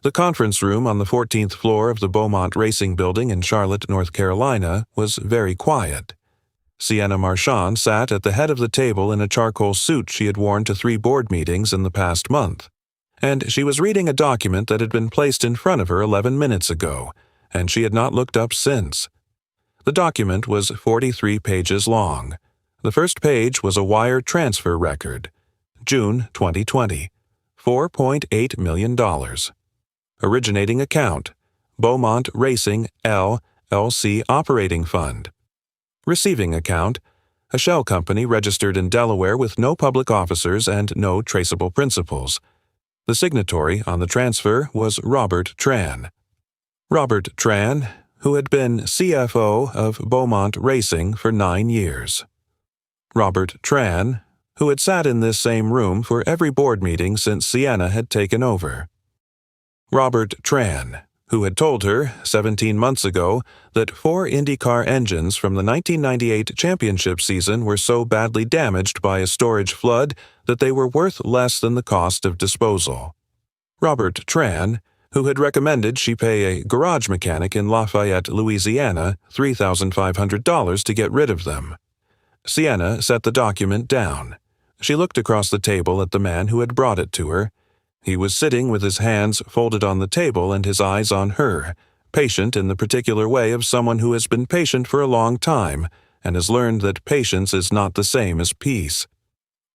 The conference room on the 14th floor of the Beaumont Racing Building in Charlotte, North Carolina, was very quiet. Sienna Marchand sat at the head of the table in a charcoal suit she had worn to 3 board meetings in the past month, and she was reading a document that had been placed in front of her 11 minutes ago, and she had not looked up since. The document was 43 pages long. The first page was a wire transfer record. June 2020. $4.8 million. Originating account, Beaumont Racing LLC Operating Fund. Receiving account, a shell company registered in Delaware with no public officers and no traceable principals. The signatory on the transfer was Robert Tran. Robert Tran, who had been CFO of Beaumont Racing for 9 years. Robert Tran, who had sat in this same room for every board meeting since Sienna had taken over. Robert Tran, who had told her 17 months ago that 4 IndyCar engines from the 1998 championship season were so badly damaged by a storage flood that they were worth less than the cost of disposal. Robert Tran, who had recommended she pay a garage mechanic in Lafayette, Louisiana, $3,500 to get rid of them. Sienna set the document down. She looked across the table at the man who had brought it to her. He was sitting with his hands folded on the table and his eyes on her, patient in the particular way of someone who has been patient for a long time and has learned that patience is not the same as peace.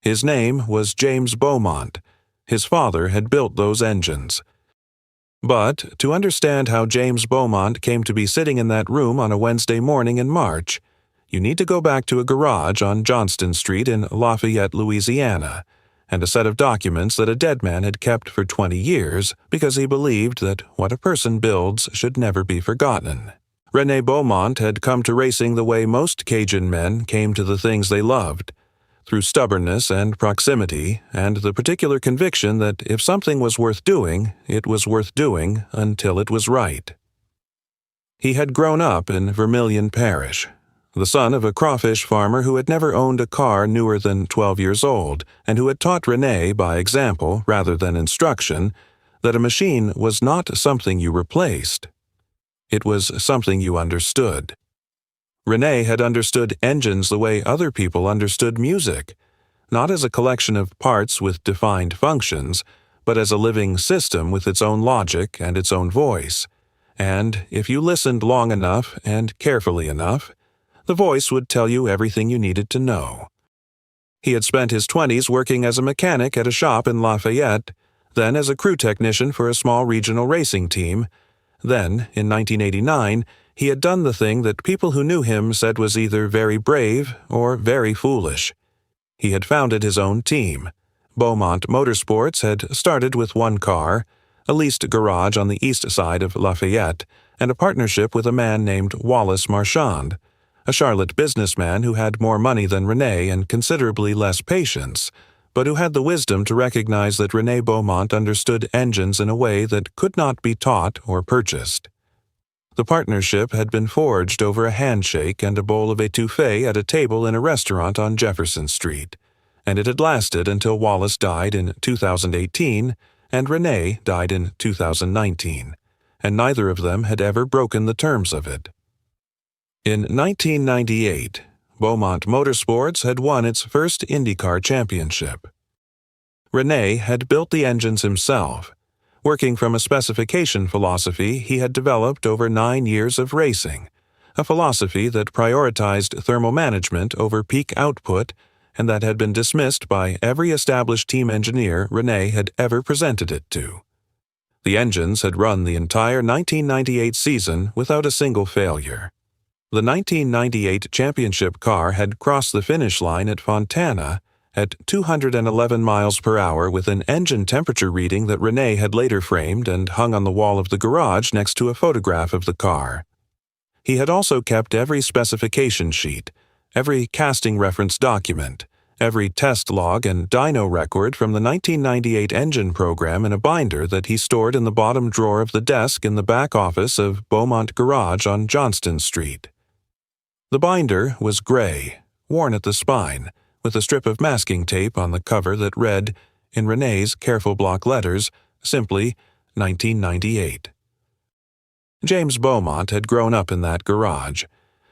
His name was James Beaumont. His father had built those engines. But to understand how James Beaumont came to be sitting in that room on a Wednesday morning in March, you need to go back to a garage on Johnston Street in Lafayette, Louisiana, and a set of documents that a dead man had kept for 20 years because he believed that what a person builds should never be forgotten. René Beaumont had come to racing the way most Cajun men came to the things they loved, through stubbornness and proximity and the particular conviction that if something was worth doing, it was worth doing until it was right. He had grown up in Vermilion Parish, the son of a crawfish farmer who had never owned a car newer than 12 years old, and who had taught René by example rather than instruction that a machine was not something you replaced. It was something you understood. René had understood engines the way other people understood music, not as a collection of parts with defined functions, but as a living system with its own logic and its own voice. And if you listened long enough and carefully enough, the voice would tell you everything you needed to know. He had spent his 20s working as a mechanic at a shop in Lafayette, then as a crew technician for a small regional racing team. Then, in 1989, he had done the thing that people who knew him said was either very brave or very foolish. He had founded his own team. Beaumont Motorsports had started with 1 car, a leased garage on the east side of Lafayette, and a partnership with a man named Wallace Marchand, a Charlotte businessman who had more money than René and considerably less patience, but who had the wisdom to recognize that René Beaumont understood engines in a way that could not be taught or purchased. The partnership had been forged over a handshake and a bowl of étouffée at a table in a restaurant on Jefferson Street, and it had lasted until Wallace died in 2018 and René died in 2019, and neither of them had ever broken the terms of it. In 1998, Beaumont Motorsports had won its first IndyCar championship. René had built the engines himself, working from a specification philosophy he had developed over 9 years of racing, a philosophy that prioritized thermal management over peak output and that had been dismissed by every established team engineer René had ever presented it to. The engines had run the entire 1998 season without a single failure. The 1998 championship car had crossed the finish line at Fontana at 211 miles per hour with an engine temperature reading that René had later framed and hung on the wall of the garage next to a photograph of the car. He had also kept every specification sheet, every casting reference document, every test log and dyno record from the 1998 engine program in a binder that he stored in the bottom drawer of the desk in the back office of Beaumont Garage on Johnston Street. The binder was gray, worn at the spine, with a strip of masking tape on the cover that read, in René's careful block letters, simply, 1998. James Beaumont had grown up in that garage.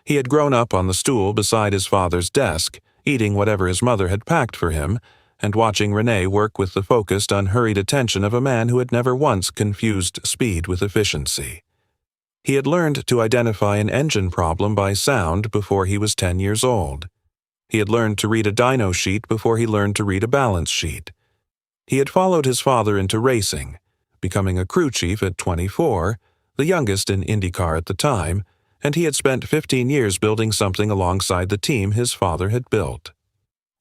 He had grown up on the stool beside his father's desk, eating whatever his mother had packed for him, and watching René work with the focused, unhurried attention of a man who had never once confused speed with efficiency. He had learned to identify an engine problem by sound before he was 10 years old. He had learned to read a dyno sheet before he learned to read a balance sheet. He had followed his father into racing, becoming a crew chief at 24, the youngest in IndyCar at the time, and he had spent 15 years building something alongside the team his father had built.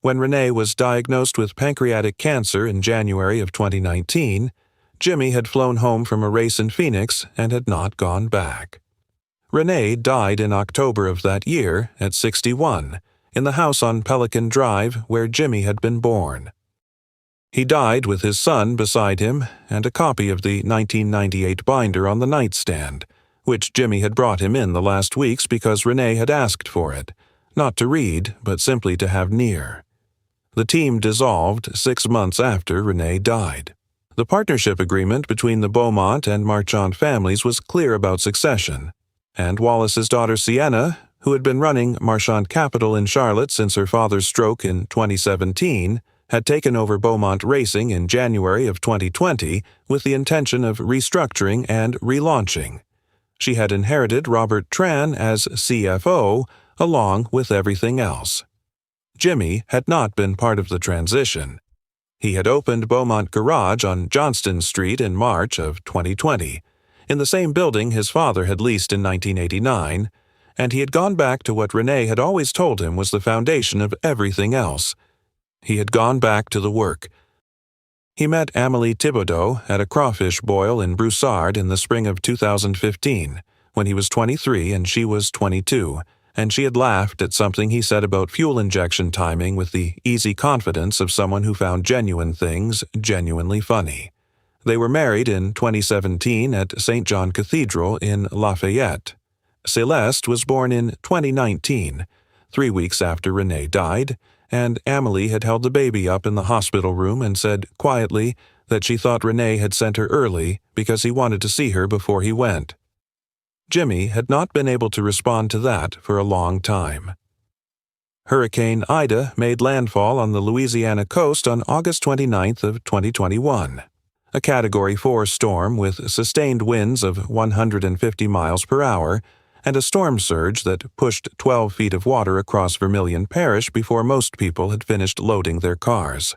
When René was diagnosed with pancreatic cancer in January of 2019, Jimmy had flown home from a race in Phoenix and had not gone back. René died in October of that year at 61, in the house on Pelican Drive where Jimmy had been born. He died with his son beside him and a copy of the 1998 binder on the nightstand, which Jimmy had brought him in the last weeks because René had asked for it, not to read, but simply to have near. The team dissolved 6 months after René died. The partnership agreement between the Beaumont and Marchand families was clear about succession, and Wallace's daughter Sienna, who had been running Marchand Capital in Charlotte since her father's stroke in 2017, had taken over Beaumont Racing in January of 2020 with the intention of restructuring and relaunching. She had inherited Robert Tran as CFO, along with everything else. Jimmy had not been part of the transition. He had opened Beaumont Garage on Johnston Street in March of 2020, in the same building his father had leased in 1989, and he had gone back to what René had always told him was the foundation of everything else. He had gone back to the work. He met Amélie Thibodeau at a crawfish boil in Broussard in the spring of 2015, when he was 23 and she was 22, and she had laughed at something he said about fuel injection timing with the easy confidence of someone who found genuine things genuinely funny. They were married in 2017 at St. John Cathedral in Lafayette. Celeste was born in 2019, 3 weeks after René died, and Amélie had held the baby up in the hospital room and said quietly that she thought René had sent her early because he wanted to see her before he went. Jimmy had not been able to respond to that for a long time. Hurricane Ida made landfall on the Louisiana coast on August 29th of 2021, a Category 4 storm with sustained winds of 150 miles per hour and a storm surge that pushed 12 feet of water across Vermilion Parish before most people had finished loading their cars.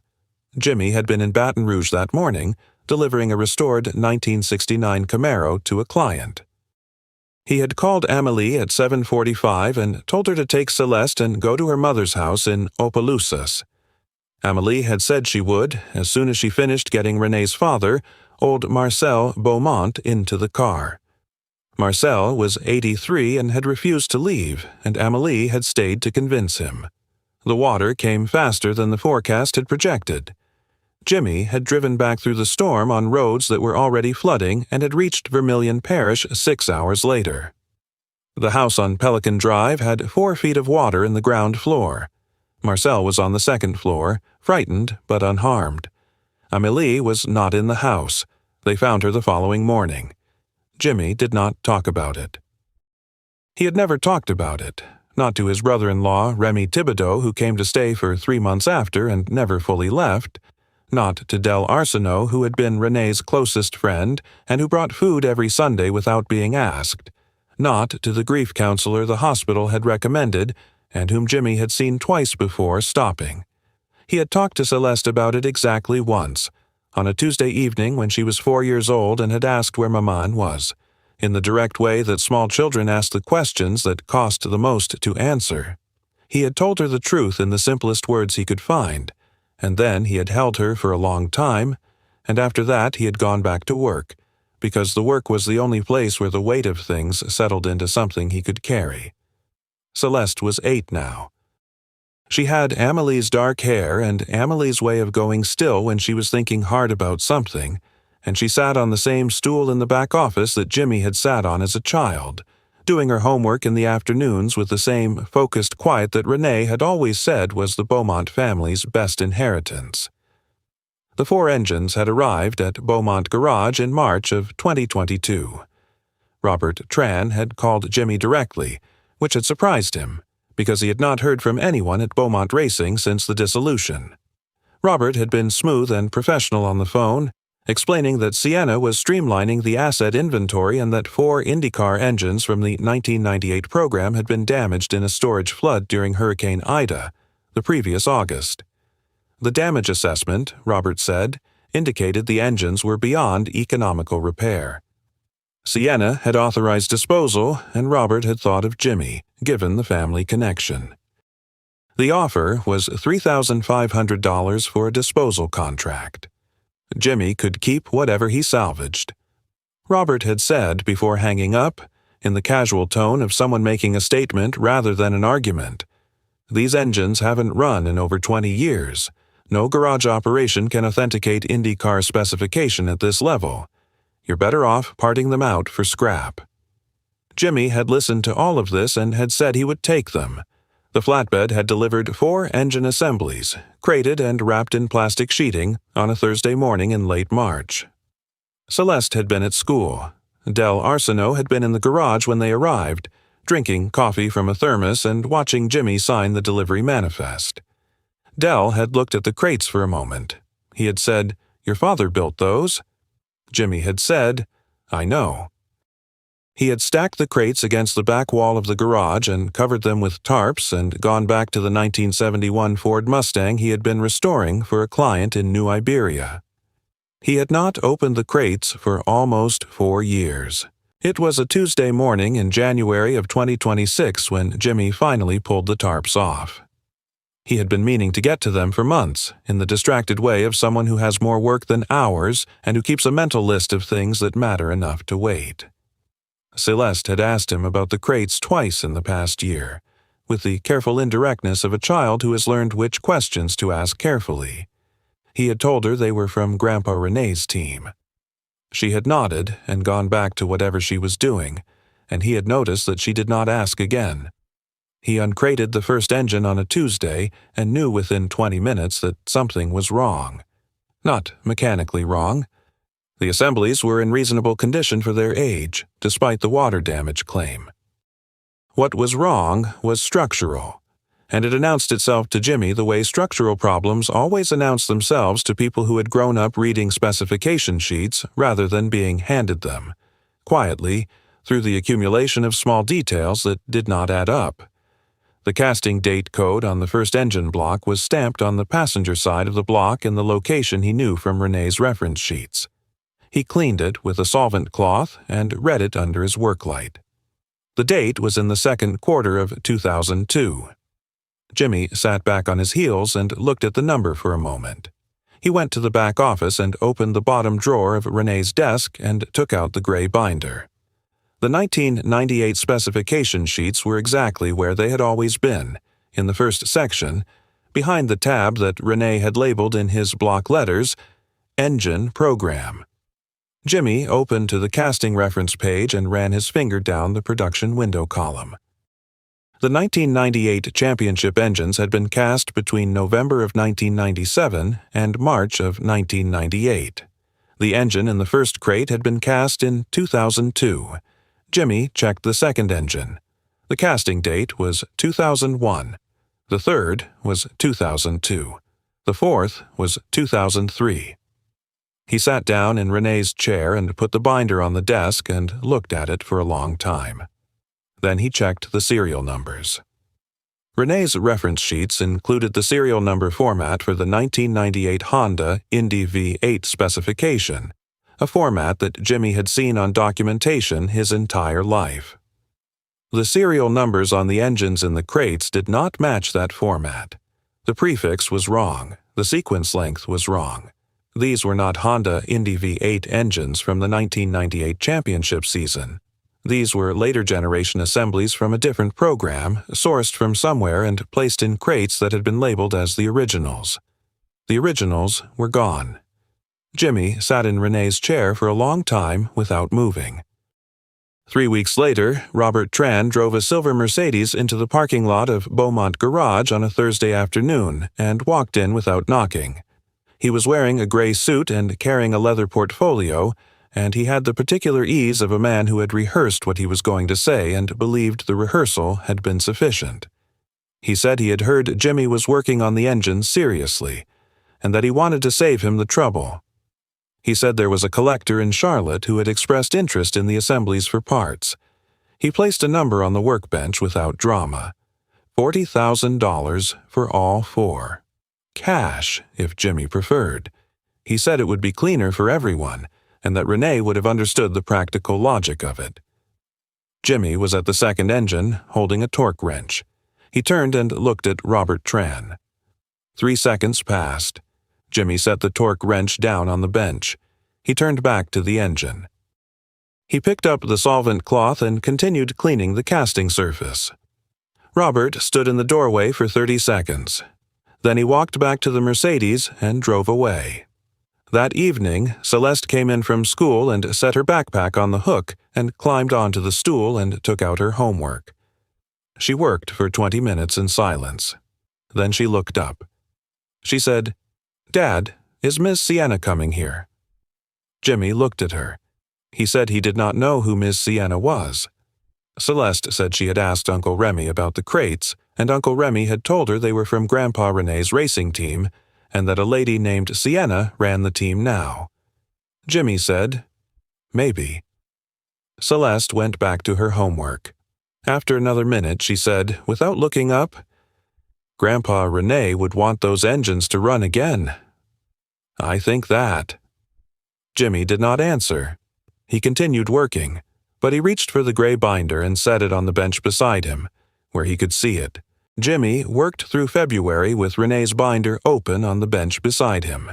Jimmy had been in Baton Rouge that morning, delivering a restored 1969 Camaro to a client. He had called Amélie at 7:45 and told her to take Celeste and go to her mother's house in Opelousas. Amélie had said she would, as soon as she finished getting René's father, old Marcel Beaumont, into the car. Marcel was 83 and had refused to leave, and Amélie had stayed to convince him. The water came faster than the forecast had projected. Jimmy had driven back through the storm on roads that were already flooding and had reached Vermilion Parish 6 hours later. The house on Pelican Drive had 4 feet of water in the ground floor. Marcel was on the second floor, frightened but unharmed. Amélie was not in the house. They found her the following morning. Jimmy did not talk about it. He had never talked about it, not to his brother-in-law, René Thibodeau, who came to stay for 3 months after and never fully left, not to Del Arsenault, who had been René's closest friend and who brought food every Sunday without being asked, not to the grief counselor the hospital had recommended and whom Jimmy had seen twice before stopping. He had talked to Celeste about it exactly once, on a Tuesday evening when she was 4 years old and had asked where Maman was, in the direct way that small children ask the questions that cost the most to answer. He had told her the truth in the simplest words he could find, and then he had held her for a long time, and after that he had gone back to work, because the work was the only place where the weight of things settled into something he could carry. Celeste was 8 now. She had Amélie's dark hair and Amélie's way of going still when she was thinking hard about something, and she sat on the same stool in the back office that Jimmy had sat on as a child, doing her homework in the afternoons with the same focused quiet that René had always said was the Beaumont family's best inheritance. The 4 engines had arrived at Beaumont Garage in March of 2022. Robert Tran had called Jimmy directly, which had surprised him, because he had not heard from anyone at Beaumont Racing since the dissolution. Robert had been smooth and professional on the phone, explaining that Sienna was streamlining the asset inventory and that 4 IndyCar engines from the 1998 program had been damaged in a storage flood during Hurricane Ida, the previous August. The damage assessment, Robert said, indicated the engines were beyond economical repair. Sienna had authorized disposal, and Robert had thought of Jimmy, given the family connection. The offer was $3,500 for a disposal contract. Jimmy could keep whatever he salvaged. Robert had said before hanging up, in the casual tone of someone making a statement rather than an argument, "These engines haven't run in over 20 years. No garage operation can authenticate IndyCar specification at this level. You're better off parting them out for scrap." Jimmy had listened to all of this and had said he would take them. The flatbed had delivered 4 engine assemblies, crated and wrapped in plastic sheeting, on a Thursday morning in late March. Celeste had been at school. Del Arsenault had been in the garage when they arrived, drinking coffee from a thermos and watching Jimmy sign the delivery manifest. Del had looked at the crates for a moment. He had said, "Your father built those." Jimmy had said, "I know." He had stacked the crates against the back wall of the garage and covered them with tarps and gone back to the 1971 Ford Mustang he had been restoring for a client in New Iberia. He had not opened the crates for almost 4 years. It was a Tuesday morning in January of 2026 when Jimmy finally pulled the tarps off. He had been meaning to get to them for months, in the distracted way of someone who has more work than hours and who keeps a mental list of things that matter enough to wait. Celeste had asked him about the crates twice in the past year, with the careful indirectness of a child who has learned which questions to ask carefully. He had told her they were from Grandpa René's team. She had nodded and gone back to whatever she was doing, and he had noticed that she did not ask again. He uncrated the first engine on a Tuesday and knew within 20 minutes that something was wrong. Not mechanically wrong. The assemblies were in reasonable condition for their age, despite the water damage claim. What was wrong was structural, and it announced itself to Jimmy the way structural problems always announce themselves to people who had grown up reading specification sheets rather than being handed them, quietly, through the accumulation of small details that did not add up. The casting date code on the first engine block was stamped on the passenger side of the block in the location he knew from René's reference sheets. He cleaned it with a solvent cloth and read it under his work light. The date was in the second quarter of 2002. Jimmy sat back on his heels and looked at the number for a moment. He went to the back office and opened the bottom drawer of René's desk and took out the gray binder. The 1998 specification sheets were exactly where they had always been, in the first section, behind the tab that René had labeled in his block letters, Engine Program. Jimmy opened to the casting reference page and ran his finger down the production window column. The 1998 championship engines had been cast between November of 1997 and March of 1998. The engine in the first crate had been cast in 2002. Jimmy checked the second engine. The casting date was 2001. The third was 2002. The fourth was 2003. He sat down in René's chair and put the binder on the desk and looked at it for a long time. Then he checked the serial numbers. René's reference sheets included the serial number format for the 1998 Honda Indy V8 specification, a format that Jimmy had seen on documentation his entire life. The serial numbers on the engines in the crates did not match that format. The prefix was wrong. The sequence length was wrong. These were not Honda Indy V8 engines from the 1998 championship season. These were later generation assemblies from a different program, sourced from somewhere and placed in crates that had been labeled as the originals. The originals were gone. Jimmy sat in René's chair for a long time without moving. 3 weeks later, Robert Tran drove a silver Mercedes into the parking lot of Beaumont Garage on a Thursday afternoon and walked in without knocking. He was wearing a gray suit and carrying a leather portfolio, and he had the particular ease of a man who had rehearsed what he was going to say and believed the rehearsal had been sufficient. He said he had heard Jimmy was working on the engine seriously, and that he wanted to save him the trouble. He said there was a collector in Charlotte who had expressed interest in the assemblies for parts. He placed a number on the workbench without drama. $40,000 for all four. Cash, if Jimmy preferred. He said it would be cleaner for everyone, and that René would have understood the practical logic of it. Jimmy was at the second engine, holding a torque wrench. He turned and looked at Robert Tran. 3 seconds passed. Jimmy set the torque wrench down on the bench. He turned back to the engine. He picked up the solvent cloth and continued cleaning the casting surface. Robert stood in the doorway for 30 seconds. Then he walked back to the Mercedes and drove away. That evening, Celeste came in from school and set her backpack on the hook and climbed onto the stool and took out her homework. She worked for 20 minutes in silence. Then she looked up. She said, "Dad, is Miss Sienna coming here?" Jimmy looked at her. He said he did not know who Miss Sienna was. Celeste said she had asked Uncle Remy about the crates, and Uncle Remy had told her they were from Grandpa René's racing team, and that a lady named Sienna ran the team now. Jimmy said, "Maybe." Celeste went back to her homework. After another minute, she said, without looking up, "Grandpa René would want those engines to run again. I think that." Jimmy did not answer. He continued working, but he reached for the gray binder and set it on the bench beside him, where he could see it. Jimmy worked through February with René's binder open on the bench beside him.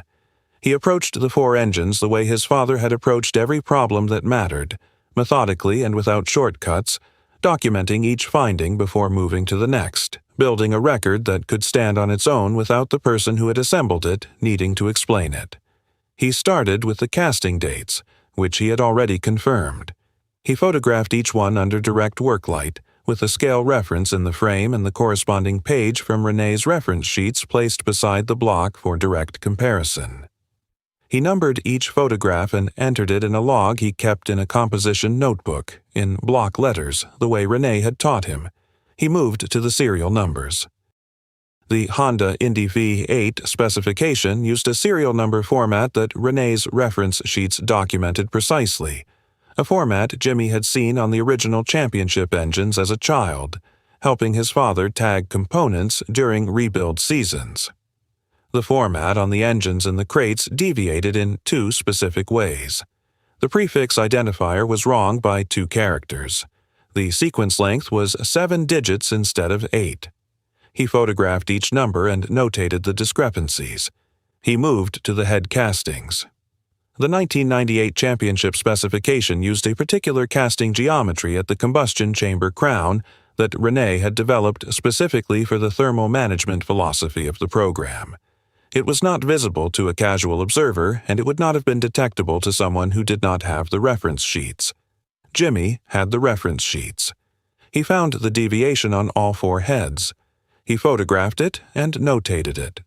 He approached the four engines the way his father had approached every problem that mattered, methodically and without shortcuts, documenting each finding before moving to the next, building a record that could stand on its own without the person who had assembled it needing to explain it. He started with the casting dates, which he had already confirmed. He photographed each one under direct work light, with a scale reference in the frame and the corresponding page from René's reference sheets placed beside the block for direct comparison. He numbered each photograph and entered it in a log he kept in a composition notebook, in block letters, the way René had taught him. He moved to the serial numbers. The Honda Indy V8 specification used a serial number format that René's reference sheets documented precisely, a format Jimmy had seen on the original championship engines as a child, helping his father tag components during rebuild seasons. The format on the engines in the crates deviated in 2 specific ways. The prefix identifier was wrong by 2 characters. The sequence length was 7 digits instead of 8. He photographed each number and notated the discrepancies. He moved to the head castings. The 1998 championship specification used a particular casting geometry at the combustion chamber crown that René had developed specifically for the thermal management philosophy of the program. It was not visible to a casual observer, and it would not have been detectable to someone who did not have the reference sheets. Jimmy had the reference sheets. He found the deviation on all 4 heads. He photographed it and notated it.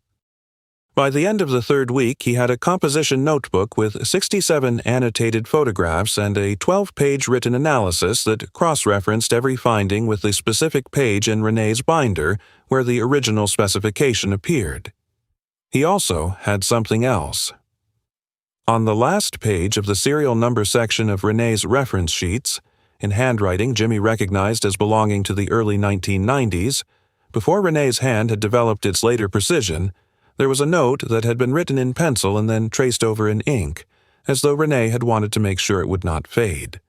By the end of the 3rd week, he had a composition notebook with 67 annotated photographs and a 12-page written analysis that cross-referenced every finding with the specific page in René's binder where the original specification appeared. He also had something else. On the last page of the serial number section of René's reference sheets, in handwriting Jimmy recognized as belonging to the early 1990s, before René's hand had developed its later precision, there was a note that had been written in pencil and then traced over in ink, as though René had wanted to make sure it would not fade.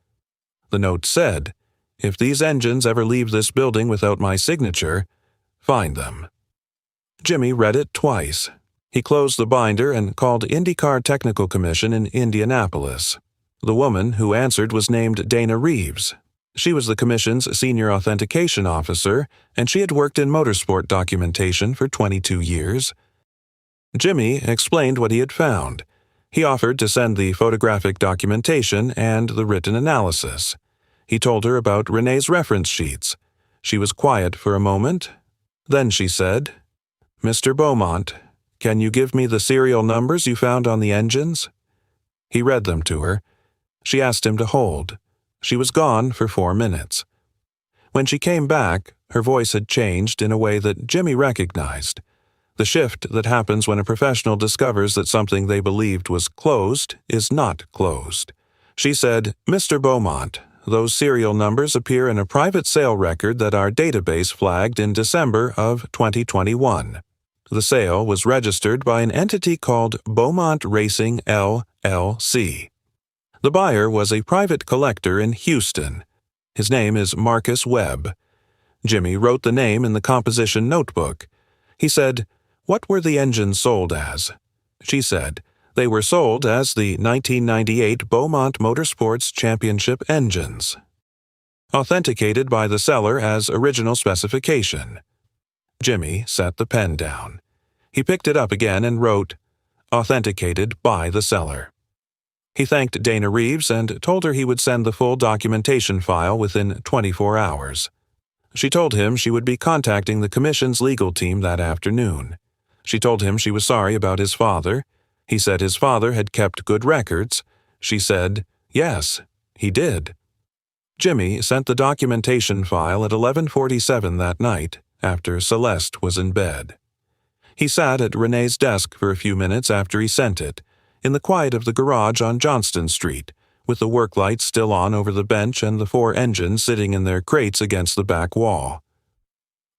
The note said, "If these engines ever leave this building without my signature, find them." Jimmy read it twice. He closed the binder and called IndyCar Technical Commission in Indianapolis. The woman who answered was named Dana Reeves. She was the commission's senior authentication officer, and she had worked in motorsport documentation for 22 years. Jimmy explained what he had found. He offered to send the photographic documentation and the written analysis. He told her about René's reference sheets. She was quiet for a moment. Then she said, "Mr. Beaumont, "Can you give me the serial numbers you found on the engines?" He read them to her. She asked him to hold. She was gone for 4 minutes. When she came back, her voice had changed in a way that Jimmy recognized. The shift that happens when a professional discovers that something they believed was closed is not closed. She said, "Mr. Beaumont, those serial numbers appear in a private sale record that our database flagged in December of 2021. The sale was registered by an entity called Beaumont Racing LLC. The buyer was a private collector in Houston. His name is Marcus Webb." Jimmy wrote the name in the composition notebook. He said, "What were the engines sold as?" She said, "They were sold as the 1998 Beaumont Motorsports Championship engines, authenticated by the seller as original specification." Jimmy set the pen down. He picked it up again and wrote, "Authenticated by the seller." He thanked Dana Reeves and told her he would send the full documentation file within 24 hours. She told him she would be contacting the commission's legal team that afternoon. She told him she was sorry about his father. He said his father had kept good records. She said, yes, he did. Jimmy sent the documentation file at 11:47 that night, after Celeste was in bed. He sat at René's desk for a few minutes after he sent it, in the quiet of the garage on Johnston Street, with the work lights still on over the bench and the 4 engines sitting in their crates against the back wall.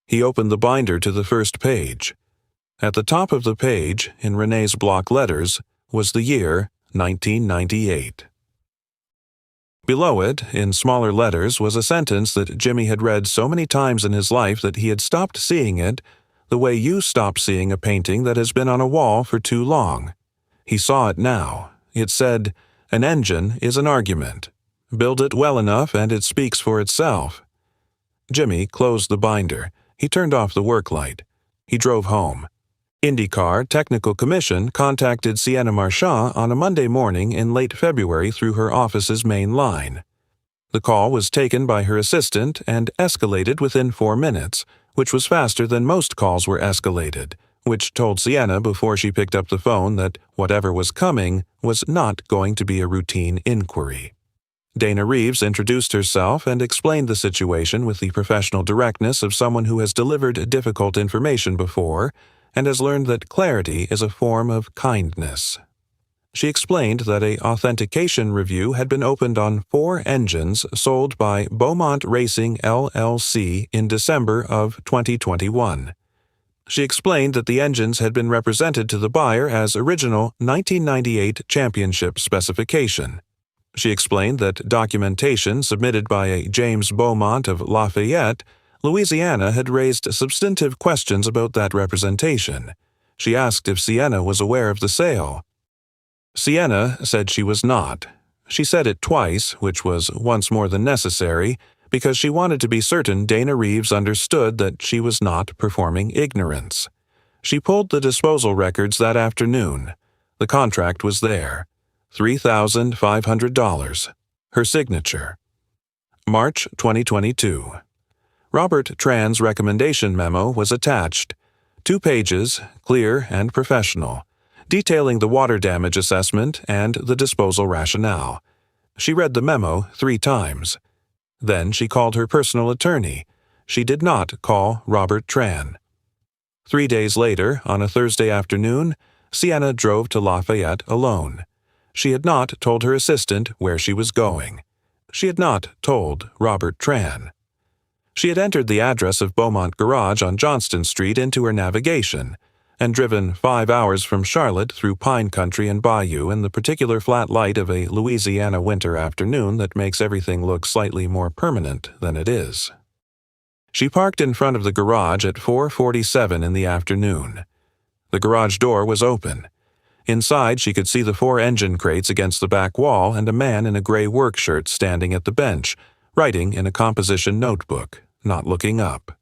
He opened the binder to the first page. At the top of the page, in René's block letters, was the year 1998. Below it, in smaller letters, was a sentence that Jimmy had read so many times in his life that he had stopped seeing it the way you stop seeing a painting that has been on a wall for too long. He saw it now. It said, "An engine is an argument. Build it well enough and it speaks for itself." Jimmy closed the binder. He turned off the work light. He drove home. IndyCar Technical Commission contacted Sienna Marchand on a Monday morning in late February through her office's main line. The call was taken by her assistant and escalated within 4 minutes, which was faster than most calls were escalated, which told Sienna before she picked up the phone that whatever was coming was not going to be a routine inquiry. Dana Reeves introduced herself and explained the situation with the professional directness of someone who has delivered difficult information before and has learned that clarity is a form of kindness. She explained that an authentication review had been opened on 4 engines sold by Beaumont Racing LLC in December of 2021. She explained that the engines had been represented to the buyer as original 1998 championship specification. She explained that documentation submitted by a James Beaumont of Lafayette, Louisiana, had raised substantive questions about that representation. She asked if Sienna was aware of the sale. Sienna said she was not. She said it twice, which was once more than necessary, because she wanted to be certain Dana Reeves understood that she was not performing ignorance. She pulled the disposal records that afternoon. The contract was there. $3,500. Her signature. March 2022. Robert Tran's recommendation memo was attached. 2 pages, clear and professional, detailing the water damage assessment and the disposal rationale. She read the memo 3 times. Then she called her personal attorney. She did not call Robert Tran. 3 days later, on a Thursday afternoon, Sienna drove to Lafayette alone. She had not told her assistant where she was going. She had not told Robert Tran. She had entered the address of Beaumont Garage on Johnston Street into her navigation, and driven 5 hours from Charlotte through pine country and bayou in the particular flat light of a Louisiana winter afternoon that makes everything look slightly more permanent than it is. She parked in front of the garage at 4:47 in the afternoon. The garage door was open. Inside, she could see the 4 engine crates against the back wall and a man in a gray work shirt standing at the bench, writing in a composition notebook, not looking up.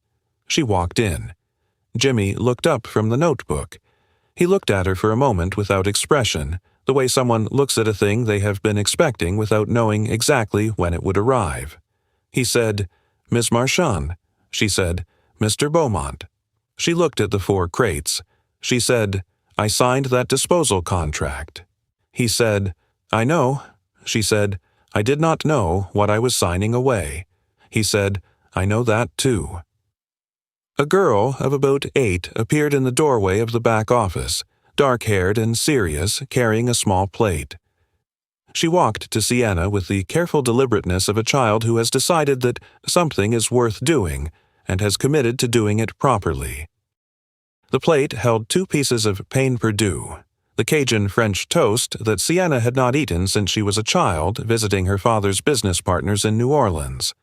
She walked in. Jimmy looked up from the notebook. He looked at her for a moment without expression, the way someone looks at a thing they have been expecting without knowing exactly when it would arrive. He said, "Miss Marchand." She said, "Mr. Beaumont." She looked at the 4 crates. She said, I signed that disposal contract. He said, I know. She said, I did not know what I was signing away. He said, I know that too. A girl of about 8 appeared in the doorway of the back office, dark-haired and serious, carrying a small plate. She walked to Sienna with the careful deliberateness of a child who has decided that something is worth doing and has committed to doing it properly. The plate held 2 pieces of pain perdu, the Cajun French toast that Sienna had not eaten since she was a child visiting her father's business partners in New Orleans.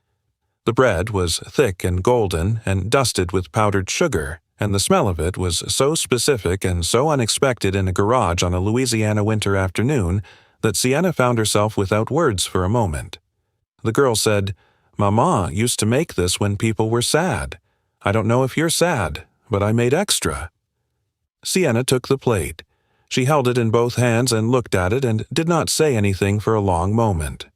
The bread was thick and golden and dusted with powdered sugar, and the smell of it was so specific and so unexpected in a garage on a Louisiana winter afternoon that Sienna found herself without words for a moment. The girl said, Mama used to make this when people were sad. I don't know if you're sad, but I made extra. Sienna took the plate. She held it in both hands and looked at it and did not say anything for a long moment.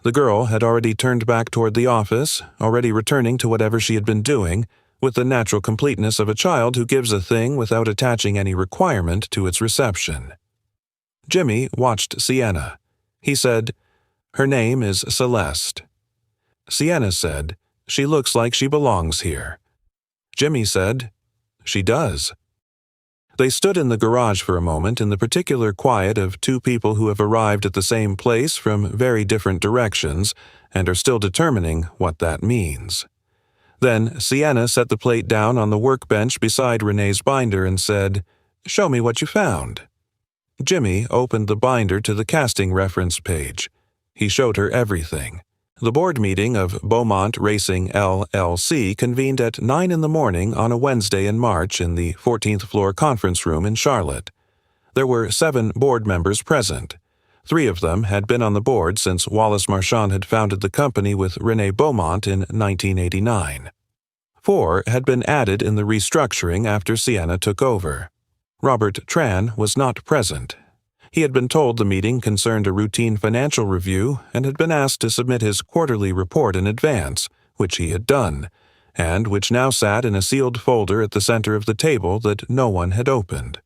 The girl had already turned back toward the office, already returning to whatever she had been doing, with the natural completeness of a child who gives a thing without attaching any requirement to its reception. Jimmy watched Sienna. He said, Her name is Celeste. Sienna said, She looks like she belongs here. Jimmy said, She does. They stood in the garage for a moment in the particular quiet of 2 people who have arrived at the same place from very different directions and are still determining what that means. Then Sienna set the plate down on the workbench beside René's binder and said, Show me what you found. Jimmy opened the binder to the casting reference page. He showed her everything. The board meeting of Beaumont Racing LLC convened at 9 in the morning on a Wednesday in March in the 14th floor conference room in Charlotte. There were 7 board members present. 3 of them had been on the board since Wallace Marchand had founded the company with René Beaumont in 1989. 4 had been added in the restructuring after Sienna took over. Robert Tran was not present. He had been told the meeting concerned a routine financial review and had been asked to submit his quarterly report in advance, which he had done, and which now sat in a sealed folder at the center of the table that no one had opened.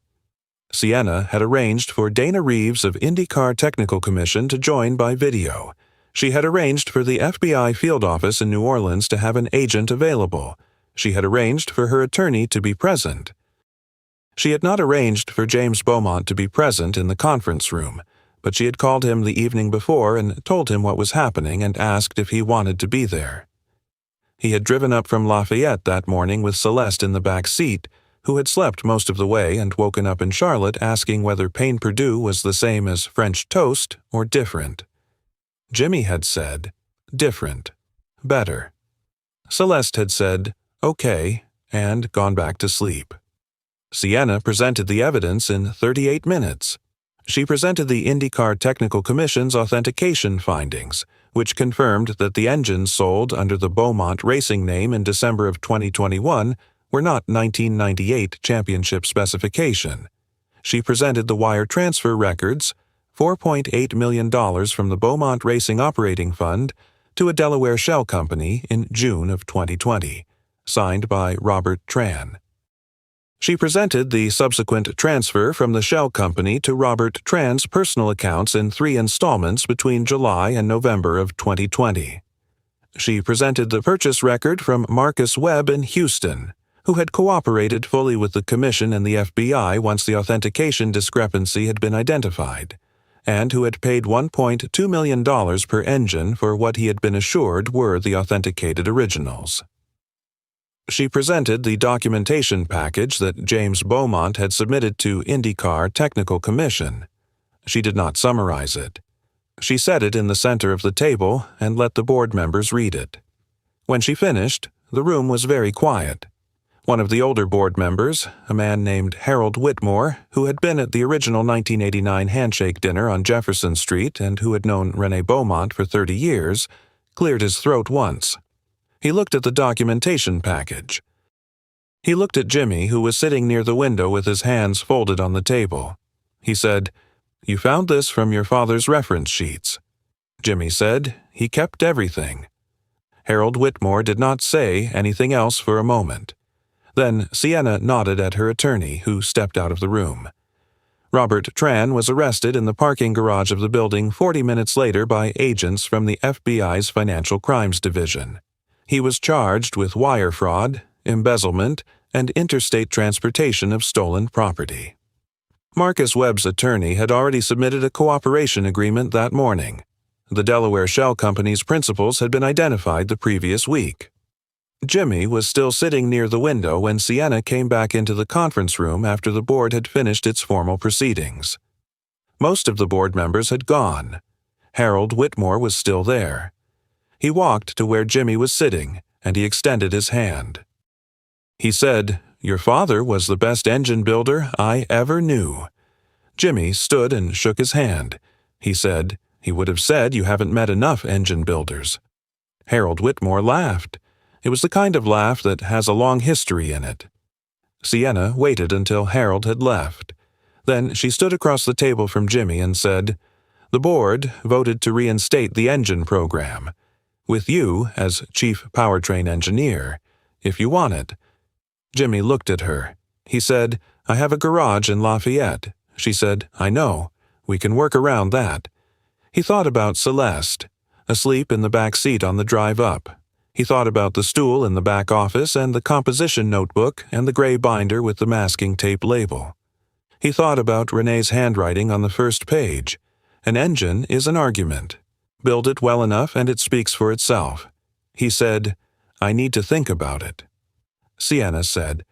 Sienna had arranged for Dana Reeves of IndyCar Technical Commission to join by video. She had arranged for the FBI field office in New Orleans to have an agent available. She had arranged for her attorney to be present. She had not arranged for James Beaumont to be present in the conference room, but she had called him the evening before and told him what was happening and asked if he wanted to be there. He had driven up from Lafayette that morning with Celeste in the back seat, who had slept most of the way and woken up in Charlotte asking whether pain perdu was the same as French toast or different. Jimmy had said, different, better. Celeste had said, okay, and gone back to sleep. Sienna presented the evidence in 38 minutes. She presented the IndyCar Technical Commission's authentication findings, which confirmed that the engines sold under the Beaumont Racing name in December of 2021 were not 1998 championship specification. She presented the wire transfer records, $4.8 million from the Beaumont Racing Operating Fund to a Delaware shell company in June of 2020, signed by Robert Tran. She presented the subsequent transfer from the shell company to Robert Tran's personal accounts in 3 installments between July and November of 2020. She presented the purchase record from Marcus Webb in Houston, who had cooperated fully with the Commission and the FBI once the authentication discrepancy had been identified, and who had paid $1.2 million per engine for what he had been assured were the authenticated originals. She presented the documentation package that James Beaumont had submitted to IndyCar Technical Commission. She did not summarize it. She set it in the center of the table and let the board members read it. When she finished, the room was very quiet. One of the older board members, a man named Harold Whitmore, who had been at the original 1989 handshake dinner on Jefferson Street and who had known René Beaumont for 30 years, cleared his throat once. He looked at the documentation package. He looked at Jimmy, who was sitting near the window with his hands folded on the table. He said, "You found this from your father's reference sheets." Jimmy said, "He kept everything." Harold Whitmore did not say anything else for a moment. Then Sienna nodded at her attorney, who stepped out of the room. Robert Tran was arrested in the parking garage of the building 40 minutes later by agents from the FBI's Financial Crimes Division. He was charged with wire fraud, embezzlement, and interstate transportation of stolen property. Marcus Webb's attorney had already submitted a cooperation agreement that morning. The Delaware Shell Company's principals had been identified the previous week. Jimmy was still sitting near the window when Sienna came back into the conference room after the board had finished its formal proceedings. Most of the board members had gone. Harold Whitmore was still there. He walked to where Jimmy was sitting, and he extended his hand. He said, "Your father was the best engine builder I ever knew." Jimmy stood and shook his hand. He said, "He would have said you haven't met enough engine builders." Harold Whitmore laughed. It was the kind of laugh that has a long history in it. Sienna waited until Harold had left. Then she stood across the table from Jimmy and said, "The board voted to reinstate the engine program, with you as chief powertrain engineer, if you want it." Jimmy looked at her. He said, "I have a garage in Lafayette." She said, "I know. We can work around that." He thought about Celeste, asleep in the back seat on the drive up. He thought about the stool in the back office and the composition notebook and the gray binder with the masking tape label. He thought about René's handwriting on the first page. An engine is an argument. Build it well enough and it speaks for itself. He said, "I need to think about it." Sienna said,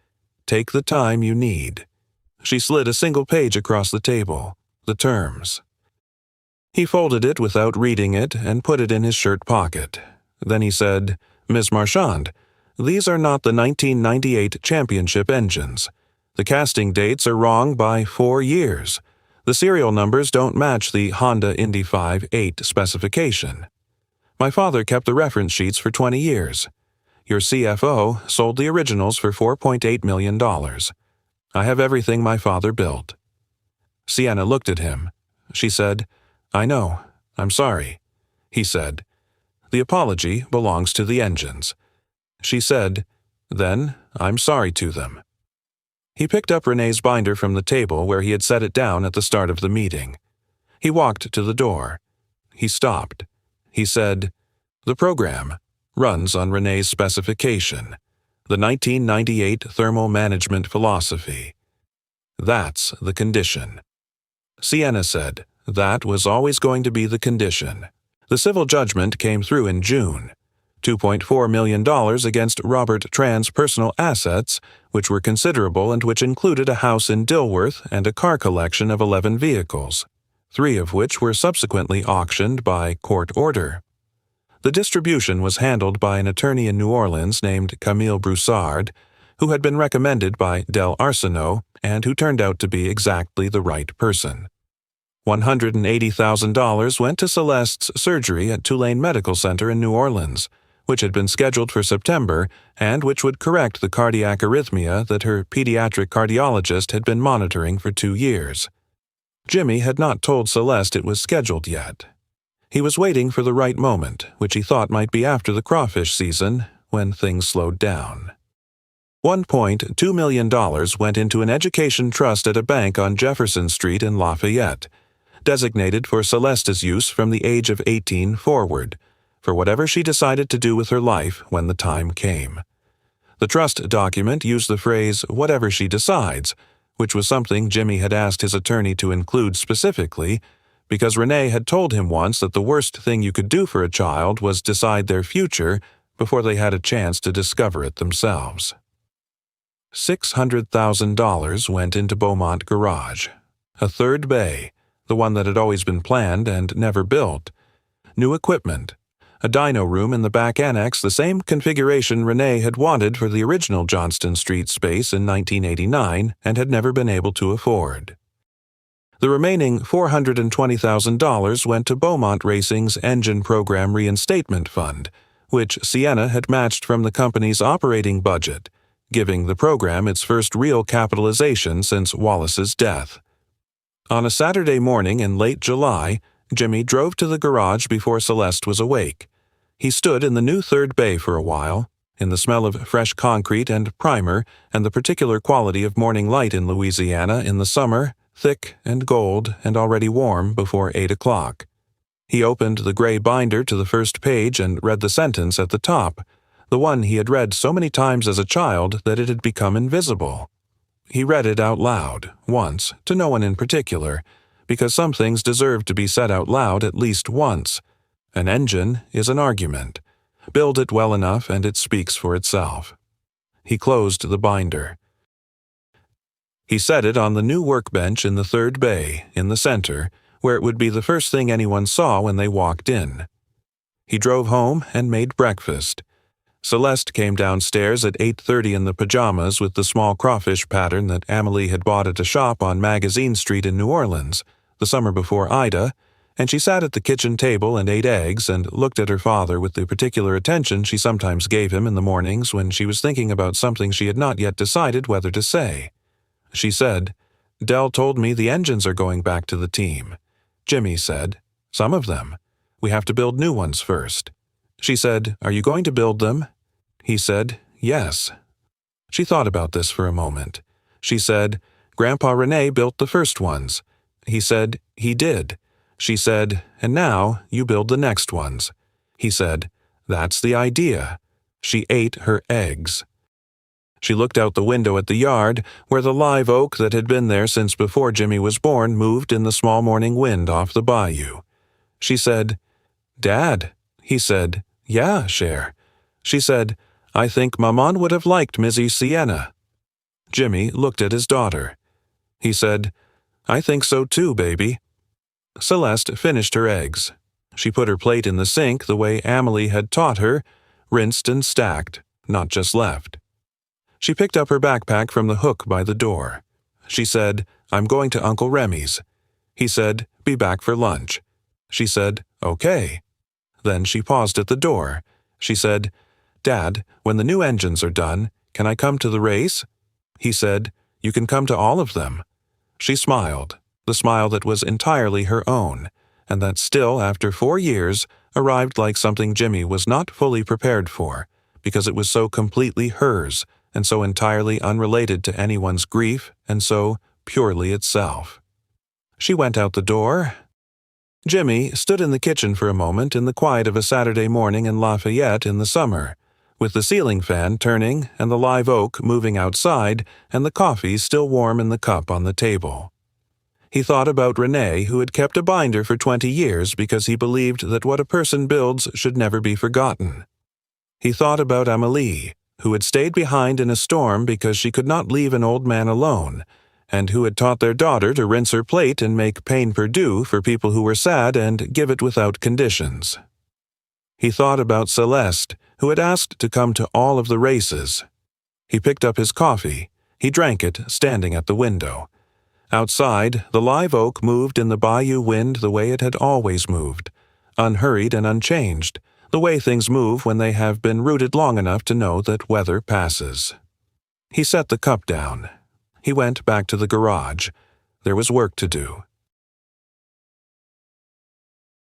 "Take the time you need." She slid a single page across the table, the terms. He folded it without reading it and put it in his shirt pocket. Then he said, "Ms. Marchand, these are not the 1998 championship engines. The casting dates are wrong by 4 years. The serial numbers don't match the Honda Indy 5.8 specification. My father kept the reference sheets for 20 years. Your CFO sold the originals for $4.8 million. I have everything my father built." Sienna looked at him. She said, "I know. I'm sorry." He said, "The apology belongs to the engines." She said, "Then I'm sorry to them." He picked up René's binder from the table where he had set it down at the start of the meeting. He walked to the door. He stopped. He said, "The program runs on René's specification, the 1998 Thermal Management Philosophy. That's the condition." Sienna said, "That was always going to be the condition." The civil judgment came through in June. $2.4 million against Robert Tran's personal assets, which were considerable and which included a house in Dilworth and a car collection of 11 vehicles, 3 of which were subsequently auctioned by court order. The distribution was handled by an attorney in New Orleans named Camille Broussard, who had been recommended by Del Arsenault and who turned out to be exactly the right person. $180,000 went to Celeste's surgery at Tulane Medical Center in New Orleans, which had been scheduled for September and which would correct the cardiac arrhythmia that her pediatric cardiologist had been monitoring for 2 years. Jimmy had not told Celeste it was scheduled yet. He was waiting for the right moment, which he thought might be after the crawfish season, when things slowed down. $1.2 million went into an education trust at a bank on Jefferson Street in Lafayette, designated for Celeste's use from the age of 18 forward, for whatever she decided to do with her life when the time came. The trust document used the phrase, "whatever she decides," which was something Jimmy had asked his attorney to include specifically, because René had told him once that the worst thing you could do for a child was decide their future before they had a chance to discover it themselves. $600,000 went into Beaumont Garage. A third bay, the one that had always been planned and never built. New equipment. A dyno room in the back annex, the same configuration René had wanted for the original Johnston Street space in 1989 and had never been able to afford. The remaining $420,000 went to Beaumont Racing's Engine Program Reinstatement Fund, which Sienna had matched from the company's operating budget, giving the program its first real capitalization since Wallace's death. On a Saturday morning in late July, Jimmy drove to the garage before Celeste was awake. He stood in the new third bay for a while, in the smell of fresh concrete and primer and the particular quality of morning light in Louisiana in the summer, thick and gold and already warm before 8 o'clock. He opened the gray binder to the first page and read the sentence at the top, the one he had read so many times as a child that it had become invisible. He read it out loud, once, to no one in particular, because some things deserve to be said out loud at least once. An engine is an argument. Build it well enough and it speaks for itself. He closed the binder. He set it on the new workbench in the third bay, in the center, where it would be the first thing anyone saw when they walked in. He drove home and made breakfast. Celeste came downstairs at 8:30 in the pajamas with the small crawfish pattern that Amelie had bought at a shop on Magazine Street in New Orleans, the summer before Ida, and she sat at the kitchen table and ate eggs and looked at her father with the particular attention she sometimes gave him in the mornings when she was thinking about something she had not yet decided whether to say. She said, "Dell told me the engines are going back to the team." Jimmy said, "Some of them. We have to build new ones first." She said, "Are you going to build them?" He said, "Yes." She thought about this for a moment. She said, "Grandpa René built the first ones." He said, "He did." She said, "And now you build the next ones." He said, "That's the idea." She ate her eggs. She looked out the window at the yard, where the live oak that had been there since before Jimmy was born moved in the small morning wind off the bayou. She said, "Dad." He said, "Yeah, Cher." She said, "I think Maman would have liked Missy Sienna." Jimmy looked at his daughter. He said, "I think so too, baby." Celeste finished her eggs. She put her plate in the sink the way Amelie had taught her, rinsed and stacked, not just left. She picked up her backpack from the hook by the door. She said, "I'm going to Uncle Remy's." He said, "Be back for lunch." She said, "Okay." Then she paused at the door. She said, "Dad, when the new engines are done, can I come to the race?" He said, "You can come to all of them." She smiled, the smile that was entirely her own, and that still, after 4 years, arrived like something Jimmy was not fully prepared for, because it was so completely hers, and so entirely unrelated to anyone's grief, and so purely itself. She went out the door. Jimmy stood in the kitchen for a moment in the quiet of a Saturday morning in Lafayette in the summer, with the ceiling fan turning and the live oak moving outside and the coffee still warm in the cup on the table. He thought about René, who had kept a binder for 20 years because he believed that what a person builds should never be forgotten. He thought about Amelie, who had stayed behind in a storm because she could not leave an old man alone, and who had taught their daughter to rinse her plate and make pain perdu for people who were sad and give it without conditions. He thought about Celeste, who had asked to come to all of the races. He picked up his coffee. He drank it, standing at the window. Outside, the live oak moved in the bayou wind the way it had always moved, unhurried and unchanged, the way things move when they have been rooted long enough to know that weather passes. He set the cup down. He went back to the garage. There was work to do.